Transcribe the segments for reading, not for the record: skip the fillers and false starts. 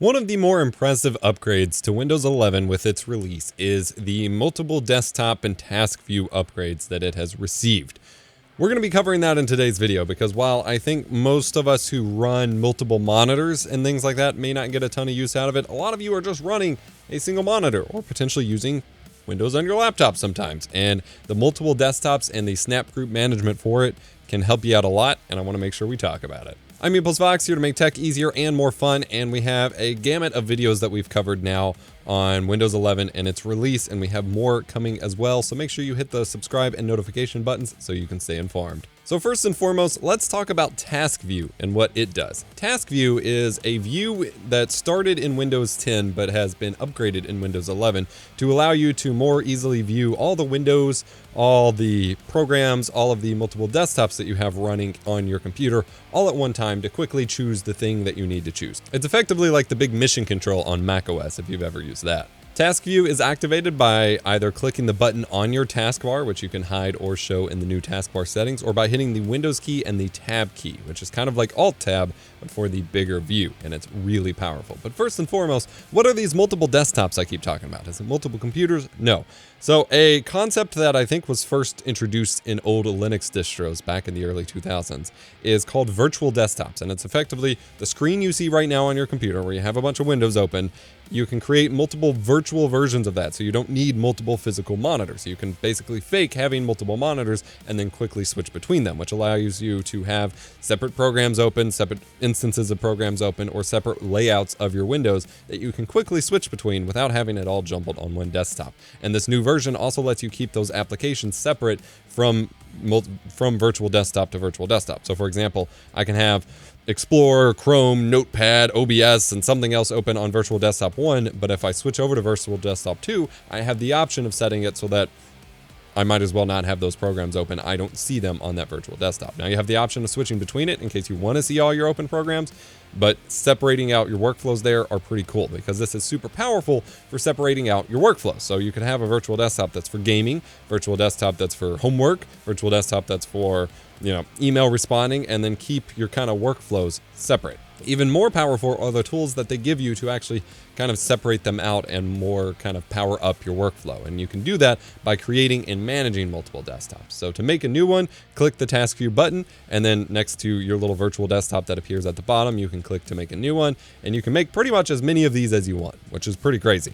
One of the more impressive upgrades to Windows 11 with its release is the multiple desktop and task view upgrades that it has received. We're going to be covering that in today's video because while I think most of us who run multiple monitors and things like that may not get a ton of use out of it, a lot of you are just running a single monitor or potentially using Windows on your laptop sometimes. And the multiple desktops and the snap group management for it can help you out a lot, and I want to make sure we talk about it. I'm EposVox, here to make tech easier and more fun, and we have a gamut of videos that we've covered now on Windows 11 and its release, and we have more coming as well, so make sure you hit the subscribe and notification buttons so you can stay informed. So first and foremost, let's talk about Task View and what it does. Task View is a view that started in Windows 10 but has been upgraded in Windows 11 to allow you to more easily view all the windows, all the programs, all of the multiple desktops that you have running on your computer all at one time to quickly choose the thing that you need to choose. It's effectively like the big mission control on macOS if you've ever used that. Task View is activated by either clicking the button on your taskbar, which you can hide or show in the new taskbar settings, or by hitting the Windows key and the Tab key, which is kind of like Alt-Tab, but for the bigger view, and it's really powerful. But first and foremost, what are these multiple desktops I keep talking about? Is it multiple computers? No. So a concept that I think was first introduced in old Linux distros back in the early 2000s is called virtual desktops, and it's effectively the screen you see right now on your computer where you have a bunch of windows open. You can create multiple virtual versions of that, so you don't need multiple physical monitors. You can basically fake having multiple monitors and then quickly switch between them, which allows you to have separate programs open, separate instances of programs open, or separate layouts of your windows that you can quickly switch between without having it all jumbled on one desktop. And this new version also lets you keep those applications separate from virtual desktop to virtual desktop. So for example, I can have Explorer, Chrome, Notepad, OBS, and something else open on Virtual Desktop 1, but if I switch over to Virtual Desktop 2, I have the option of setting it so that I might as well not have those programs open. I don't see them on that virtual desktop. Now you have the option of switching between it in case you want to see all your open programs, but separating out your workflows there are pretty cool because this is super powerful for separating out your workflows. So you can have a virtual desktop that's for gaming, virtual desktop that's for homework, virtual desktop that's for, email responding, and then keep your kind of workflows separate. Even more powerful are the tools that they give you to actually kind of separate them out and more kind of power up your workflow. And you can do that by creating and managing multiple desktops. So to make a new one, click the Task View button, and then next to your little virtual desktop that appears at the bottom, you can click to make a new one, and you can make pretty much as many of these as you want, which is pretty crazy.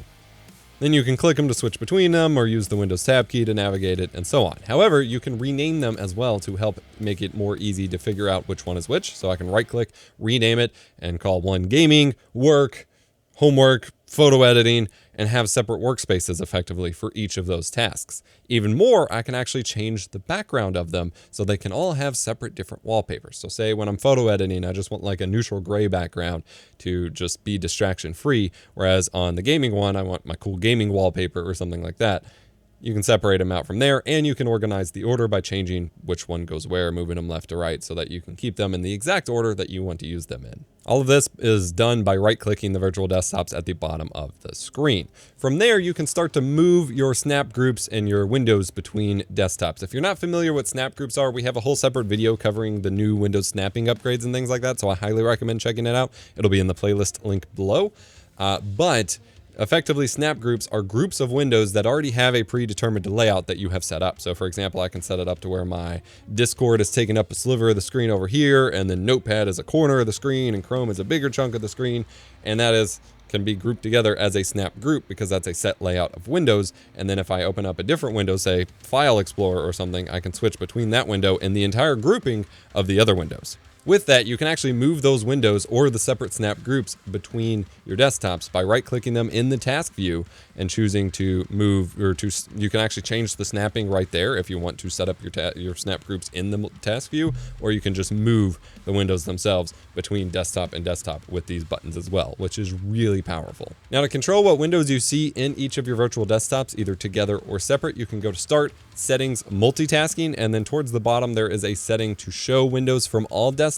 Then you can click them to switch between them or use the Windows Tab key to navigate it and so on. However, you can rename them as well to help make it more easy to figure out which one is which. So I can right click, rename it, and call one gaming, work, homework, photo editing, and have separate workspaces effectively for each of those tasks. Even more, I can actually change the background of them so they can all have separate different wallpapers. So say when I'm photo editing, I just want like a neutral gray background to just be distraction free. Whereas on the gaming one, I want my cool gaming wallpaper or something like that. You can separate them out from there, and you can organize the order by changing which one goes where, moving them left to right so that you can keep them in the exact order that you want to use them in. All of this is done by right-clicking the virtual desktops at the bottom of the screen. From there, you can start to move your snap groups and your windows between desktops. If you're not familiar with snap groups are, we have a whole separate video covering the new Windows snapping upgrades and things like that, so I highly recommend checking it out. It'll be in the playlist link below. But effectively, snap groups are groups of windows that already have a predetermined layout that you have set up. So for example, I can set it up to where my Discord is taking up a sliver of the screen over here, and then Notepad is a corner of the screen, and Chrome is a bigger chunk of the screen, and that can be grouped together as a snap group because that's a set layout of windows. And then if I open up a different window, say File Explorer or something, I can switch between that window and the entire grouping of the other windows. With that, you can actually move those windows or the separate snap groups between your desktops by right-clicking them in the task view and choosing to move, you can actually change the snapping right there if you want to set up your snap groups in the task view, or you can just move the windows themselves between desktop and desktop with these buttons as well, which is really powerful. Now, to control what windows you see in each of your virtual desktops, either together or separate, you can go to Start, Settings, Multitasking, and then towards the bottom there is a setting to show windows from all desktops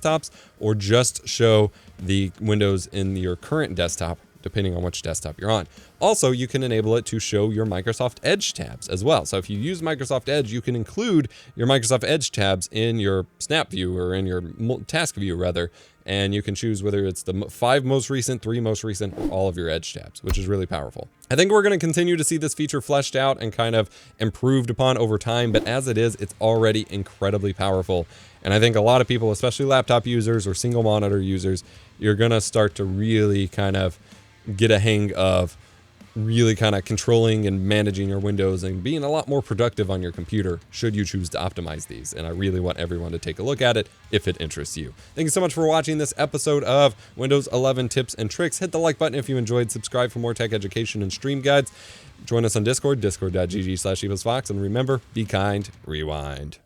or just show the windows in your current desktop, depending on which desktop you're on. Also, you can enable it to show your Microsoft Edge tabs as well. So if you use Microsoft Edge, you can include your Microsoft Edge tabs in your snap view or in your task view rather, and you can choose whether it's the 5 most recent, 3 most recent, or all of your edge tabs, which is really powerful. I think we're going to continue to see this feature fleshed out and kind of improved upon over time, but as it is, it's already incredibly powerful. And I think a lot of people, especially laptop users or single monitor users, you're going to start to really kind of get a hang of really kind of controlling and managing your windows and being a lot more productive on your computer should you choose to optimize these. And I really want everyone to take a look at it if it interests you. Thank you so much for watching this episode of Windows 11 Tips and Tricks. Hit the like button if you enjoyed, subscribe for more tech education and stream guides. Join us on Discord, discord.gg/EposVox, and remember, be kind, rewind.